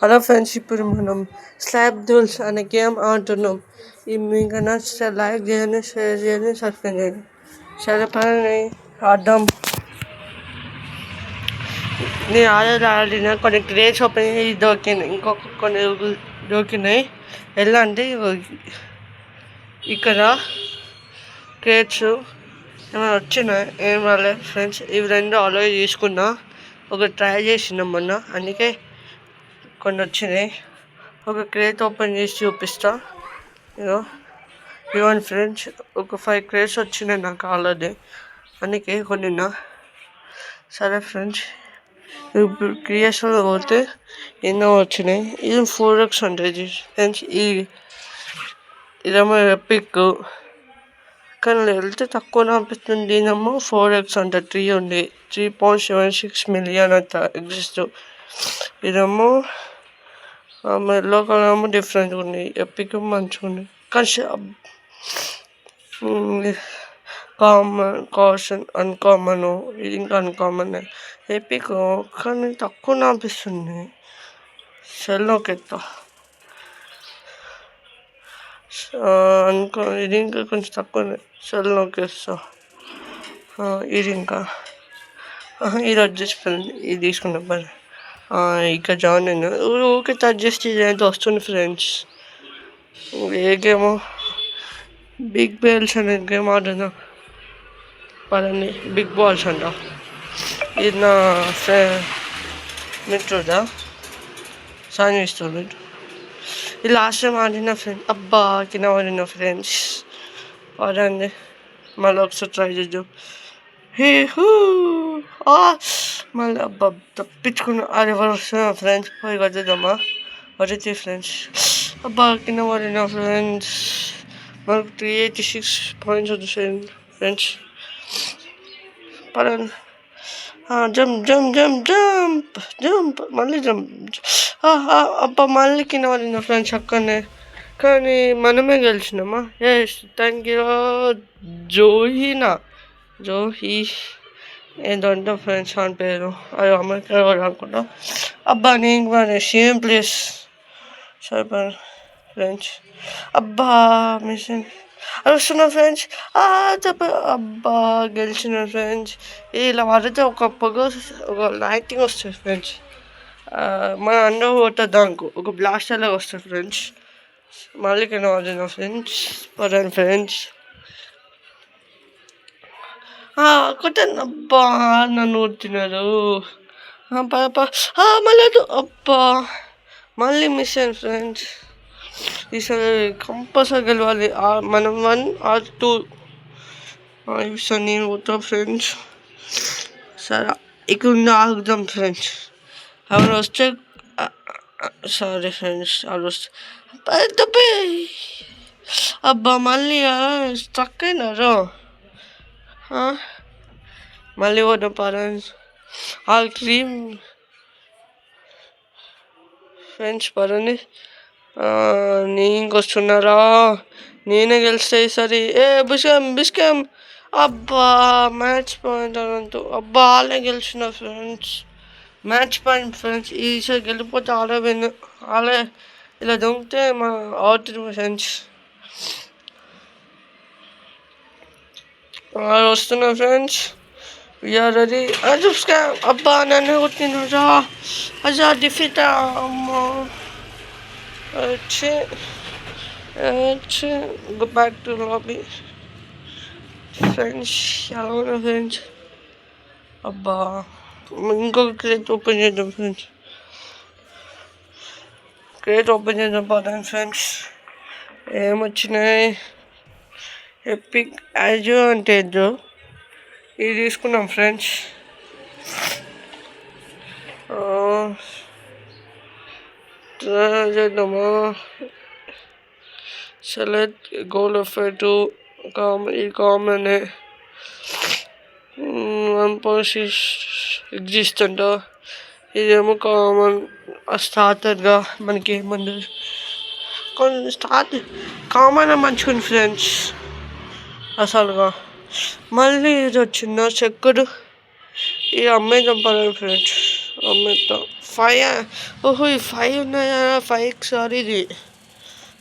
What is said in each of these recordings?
Hello friends, ఇప్పుడు మనం slab డ్యూల్స్ అనే గేమ్ ఆడుతున్నాం. ఇది మీకు నచ్చితే లైక్ చేయండి, షేర్ చేయండి, సబ్స్క్రైబ్ చేయండి. సరే పని ఆడదాం. నేను ఆడిన కొన్ని క్రేట్స్ ఓపెన్ దొరికినాయి, ఇంకొక కొన్ని దొరికినాయి. ఎలా అంటే ఇక్కడ క్రేట్స్ ఏమైనా వచ్చినాయి, ఏం రాలేదు ఫ్రెండ్స్. ఇవి రెండు ఆల్రెడీ తీసుకున్నా, ఒక ట్రై చేసినాం మొన్న, అందుకే కొన్ని వచ్చినాయి. ఒక క్రేట్ ఓపెన్ చేసి చూపిస్తా. ఇవన్నీ ఫ్రెండ్స్, ఒక 5 క్రేట్స్ వచ్చినాయి నాకు ఆల్రెడీ, అందుకే కొనినా. సరే ఫ్రెండ్స్, ఇప్పుడు క్రియేషన్లో పోతే ఎన్నో వచ్చినాయి. ఇది 4x ఉంటుంది ఫ్రెండ్స్. ఇదేమో ఎపిక్, కానీ వెళ్తే తక్కువ అనిపిస్తుంది. దీనేమో 4x అంటే 3 ఉంది, 3.76 మిలియన్ అంత ఎగ్జిస్ట్. ఇదేమో ఎల్లో కలర్ ఏమో డిఫరెంట్గా ఉంది, ఎపిక్ మంచిగా ఉంది. కానీ కామన్, కాషన్, అన్కామన్, ఇది ఇంకా అన్కామన్. ఎపిక్ కానీ తక్కువ అనిపిస్తుంది. సెల్లోకి ఎత్తా, ఇది ఇంకా కొంచెం తక్కువ, సెల్లోకి వేస్తా. ఇది ఇంకా ఇది వచ్చేసి ఇది తీసుకుంటాం మరి. ఇక జాయిన్ అయినా ఊరికే సజెస్ట్ చేసేది వస్తుంది ఫ్రెండ్స్. ఏ గేమో బిగ్ బాల్స్ అనే గేమ్ ఆడినా పదండి. బిగ్ బాల్స్ అంట. ఇది నా మిత్రుడా సాయం ఇస్తుంది. ఇది లాస్ట్ టైం ఆడిన ఫ్రెండ్. అబ్బా కింద పడిన ఫ్రెండ్స్. పదండి మళ్ళీ ఒకసారి ట్రై చేద్దాం. మళ్ళీ అబ్బా తప్పించుకున్నా. అది ఎవరు వస్తున్నా ఫ్రెండ్స్, పోయి వద్దామా? వదితే ఫ్రెండ్స్. అబ్బా కింద పడిన ఫ్రెండ్స్. మనకు 386 పాయింట్స్ వచ్చేసాయి ఫ్రెండ్స్. పడండి. Jump jump jump jump jump, మళ్ళీ జంప్. అబ్బా మళ్ళీ కింద పడిన ఫ్రెండ్స్ అక్కడనే. కానీ మనమే గెలిచినామా? ఎస్, థ్యాంక్ యూ జోహి ఏంటంటే ఫ్రెండ్స్ అని పేరు. అది అమెరికా వాళ్ళు అనుకుంటా. అబ్బా నేను కూడా సేమ్ ప్లేస్. సరే ఫ్రెండ్స్. అబ్బా మిషన్ అది వస్తున్నా ఫ్రెండ్స్. చెప్ప అబ్బా గెలిచిన ఫ్రెండ్స్. ఇలా పడితే ఒక లైటింగ్ వస్తుంది ఫ్రెండ్స్. మన అండర్ వాటర్ దానికి ఒక బ్లాస్టర్ లాగా వస్తుంది ఫ్రెండ్స్. మళ్ళీ కింద పడిన ఫ్రెండ్స్. పడండి ఫ్రెండ్స్. కొట్టండి. అబ్బా నన్ను కొట్టినారు. మళ్ళీ అబ్బా మళ్ళీ మిస్ అయ్యాను ఫ్రెండ్స్. ఈసారి కంపల్సరీ గెలవాలి. మనం 1 or 2 ఈసారి నేను పోతాం ఫ్రెండ్స్. సరే ఇక్కడ ఉంది, ఆగుదాం ఫ్రెండ్స్. ఎవరు వస్తే సారీ ఫ్రెండ్స్, వాళ్ళు వస్తే అబ్బా మళ్ళీ స్ట్రక్ అయినారు. మళ్ళీ పోతాం పరండి. ఆ క్రీమ్ ఫ్రెండ్స్ పరండి. నేను ఇంకొస్తున్నారా? నేనే గెలిస్తే ఈసారి. బిస్కెమ్. అబ్బా మ్యాచ్ పాయింట్ అనంతు. అబ్బా వాళ్ళే గెలిచిన ఫ్రెండ్స్. Match point friends. ఈసారి గెలిపోతే వాళ్ళే ఇలా దొంగితే మా అవుట్ ఫ్రెండ్స్. వస్తున్నా ఫ్రెండ్స్. We're ready. అబ్బా నన్ను కొట్టినరా? అజా డిఫీట్. అమ్మా go back to lobby friends. ఎలా ఉన్నా ఫ్రెండ్స్? అబ్బా ఇంకొక క్రేట్ ఓపెన్ చేద్దాం ఫ్రెండ్స్. క్రేట్ ఓపెన్ చేద్దాం పదండి ఫ్రెండ్స్. ఏమొచ్చినాయి? ఎపిక్ యాజో అంటే ఏదో ఇది తీసుకున్నాం ఫ్రెండ్స్. చేద్దామా? Select goal effect common 1.6 exist అంట. ఇదేమో కామన్. స్టార్టర్గా మనకి ఏమన్నా కొంచెం కామన్ మంచిగా ఫ్రెండ్స్ అసలుగా. మళ్ళీ ఇది వచ్చిందా చెక్కుడు. ఇది అమ్మేద్దాం పదండి ఫ్రెండ్స్. అమ్మేద్దాం. 5 ఓహో ఈ 5 ఉన్నాయా 5 సారీ ఇది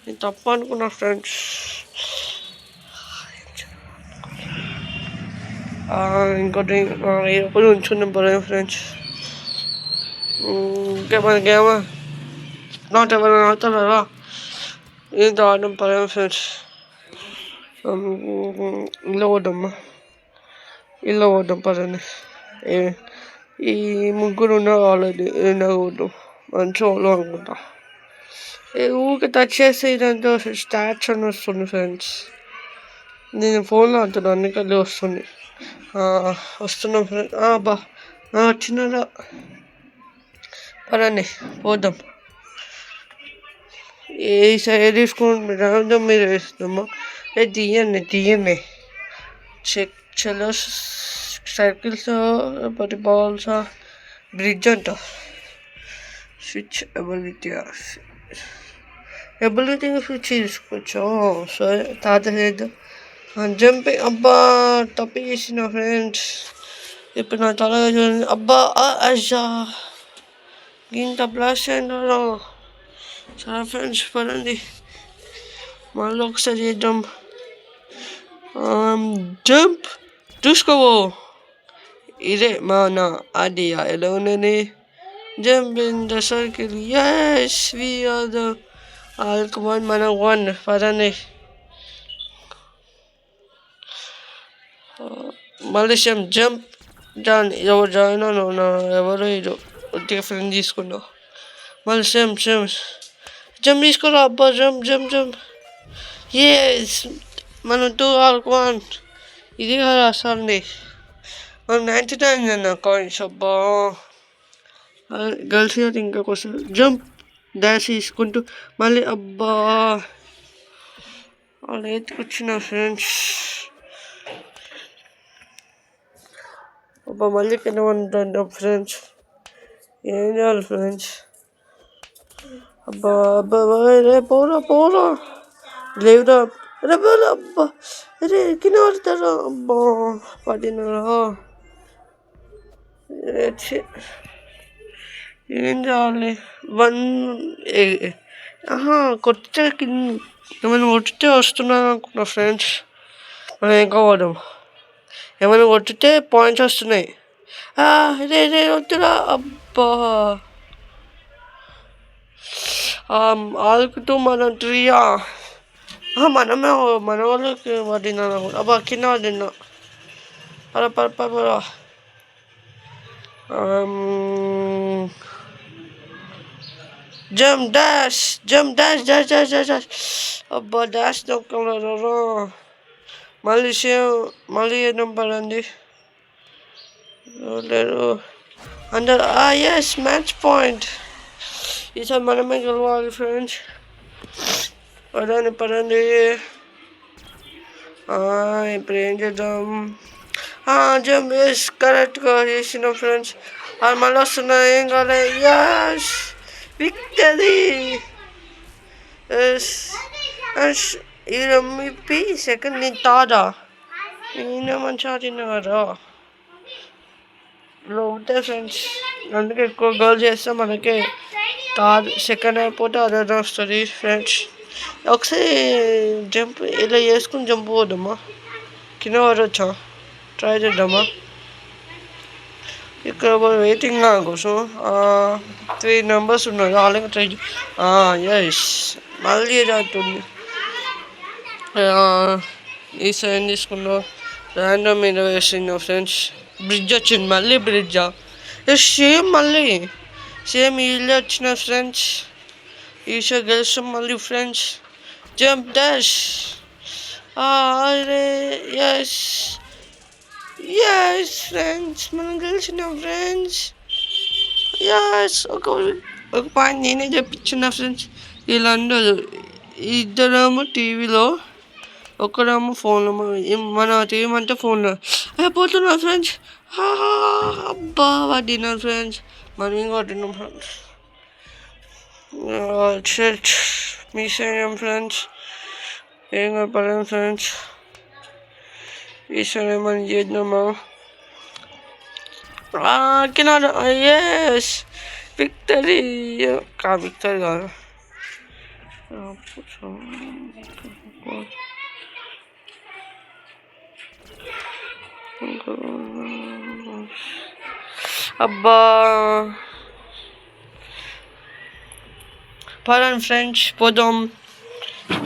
నేను తప్పు అనుకున్నా ఫ్రెండ్స్. ఇంకోటి ఎప్పుడు ఉంచుకున్నాం పర్లేదు ఫ్రెండ్స్. ఇంకా మనకేమో నాట్ ఎవరైనా ఆడుతున్నారా ఏంటో ఆడడం పర్లేదు ఫ్రెండ్స్. ఇల్లు పోతాం పదండి. ఈ ముగ్గురు ఉన్నారు ఆల్రెడీ పోతాం మంచిగా వాళ్ళు అనుకుంటా. ఊరికే టచ్ చేస్తే ఇదంతా స్టార్ట్స్ అని వస్తుంది ఫ్రెండ్స్. నేను ఫోన్లో ఆడుతున్నాను అందుకల్లి వస్తుంది. వస్తున్నాం ఫ్రెండ్స్. చిన్నదా పదండి పోదాం. ఏ సైడ్ తీసుకుని రావడం మీరు వేస్తున్నామా తీయండి చలో సర్కిల్స్ బట్టి బాల్స్ బ్రిడ్జ్ అంట స్విచ్ ఎబిలిటీ స్విచ్ తీసుకోవచ్చు. సరే తాత చేద్దాం. జంపింగ్ అబ్బా తప్పు చేసిన ఫ్రెండ్స్. ఇప్పుడు నా తల చూడండి అబ్బా అజ్జా ఇంత బ్లాస్ట్ అయినారా. సరే ఫ్రెండ్స్ పడండి మళ్ళీ ఒకసారి చేద్దాం. జంప్ చూసుకోవో ఇదే మన ఐడియా ఎలా ఉన్నది. Jump in the circle S V R the ఆల్కమాన్ మన 1 పదండి. మళ్ళీ జంప్ జాన్ ఎవరు జాయిన్ అన్నా ఎవరు ఇది ఒట్టిగా ఫ్రెండ్ తీసుకున్నావు. మళ్ళీ జంప్ తీసుకోరా అబ్బా జంప్ ఎస్ మనం 2 ఆల్కమాన్ ఇది కదా అసలు మనం 99 అన్న కాయిన్స్ అబ్బా. గర్ల్స్ ఇంకా కోసం జంప్ డాష్ తీసుకుంటూ మళ్ళీ అబ్బా వాళ్ళు ఎత్తుకొచ్చిన ఫ్రెండ్స్. అబ్బా మళ్ళీ కింద ఉంటాను ఫ్రెండ్స్. ఏం చేయాలి ఫ్రెండ్స్. అబ్బా రే పోరా లేవురా రే పోరా అబ్బా రే కింద పడతారా అబ్బా పడినారా. ఏం చేయాలి 1 కొట్టితే ఏమైనా కొట్టితే వస్తున్నాను అనుకున్నా ఫ్రెండ్స్. మనం ఇంకా పోదాం. ఏమైనా కొట్టితే పాయింట్స్ వస్తున్నాయి. రే వద్దురా అబ్బా ఆల్కుతూ మనం 3 మనమే మన వాళ్ళకి పడినా అబ్బా కింద పడినా పరా జంప్ డాష్ అబ్బా డాష్ నొక్కలేరు. మళ్ళీ ఏం పడండి లేరు అందరు. Yes match point. ఈసారి మనమే గెలవాలి ఫ్రెండ్స్. పడండి ఇప్పుడు ఏం చేద్దాం. జంప్ ఎస్ కరెక్ట్గా చేసిన ఫ్రెండ్స్. మళ్ళీ వస్తున్నా ఏం కాలే. ఎస్ విక్టరీ ఎస్ ఈ సెకండ్ నేను తాదా నేనే మంచిగా ఆడినా కదా ఇలా ఉంటాయి ఫ్రెండ్స్. అందుకే ఎక్కువ గోల్ చేస్తే మనకి సెకండ్ అయిపోతే అదే వస్తుంది ఫ్రెండ్స్. ఒకసారి జంప్ ఇలా చేసుకుని జంప్ పోదామా కింద పడవచ్చా ట్రై చేద్దామా. ఇక్కడ వెయిటింగ్ నా కోసం 3 numbers ఉన్నారు అలాగే ట్రై ఎస్ మళ్ళీ అవుతుంది. ఈ సైన్ తీసుకున్నాం ర్యాండమ్ మీద వేసింది ఫ్రెండ్స్. బ్రిడ్జ్ వచ్చింది మళ్ళీ బ్రిడ్జా సేమ్ ఇల్లు వచ్చిన ఫ్రెండ్స్. ఈసారి గెలుస్తాం మళ్ళీ friends. Jump dash yes friends మనం గెలిచినాం ఫ్రెండ్స్. ఒక పాయింట్ నేనే చెప్పించిన ఫ్రెండ్స్. వీళ్ళందరూ ఇద్దరేమో టీవీలో ఒకరేమో ఫోన్లో. మన టీవీ అంటే ఫోన్లో అయిపోతున్నా ఫ్రెండ్స్. అబ్బా పడినారు ఫ్రెండ్స్. మనం కొట్టినాం ఫ్రెండ్స్. మిస్ అయ్యాం ఫ్రెండ్స్. ఏం పడలేం ఫ్రెండ్స్. ఈసారి ఏమని చేద్దామా. ఎస్ విక్టరీ విక్టరీ కాదు. అబ్బా పదండి ఫ్రెండ్స్ పోదాం.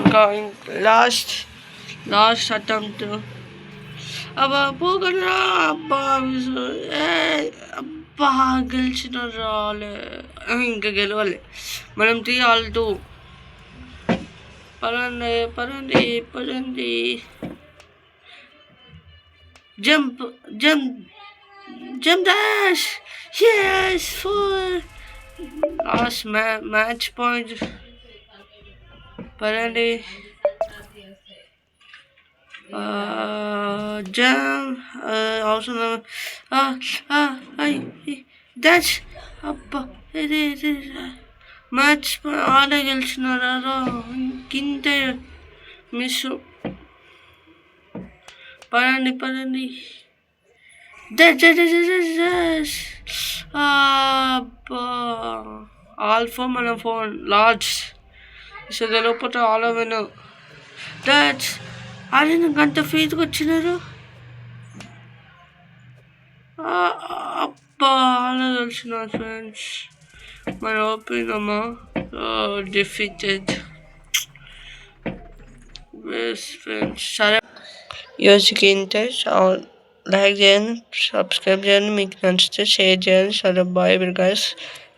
ఇంకా లాస్ట్ అటెంప్ట్. అబ్బా పోగలరా. అబ్బా అబ్బా గెలిచిన రాలే. ఇంకా గెలవాలి మనం 3 all 2. పదండి. Jump dash. Yes, 4 last match point. పదండి. జంప్ అవసరం. దాట్స్ అబ్బా ఇది మ్యాచ్ ఆడే గెలిచినారా. ఇంకింతే మిస్. పదండి. అబ్బా ఆల్ఫా మన ఫోన్ లార్డ్స్ ఇసలు లోపల ఆల్ అవెన్. దాట్స్ అదే నాకు అంత ఫీజుకి వచ్చినారు. అబ్బా అలా తెలిసిన ఫ్రెండ్స్ మన ఓపెన్ అమ్మా డిఫీటెడ్. ఫ్రెండ్స్ సరే ఈరోజుకి ఇంతే. లైక్ చేయండి, సబ్స్క్రైబ్ చేయండి, మీకు నచ్చితే షేర్ చేయండి. సరే bye guys,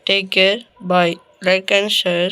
take care, bye. Like and share.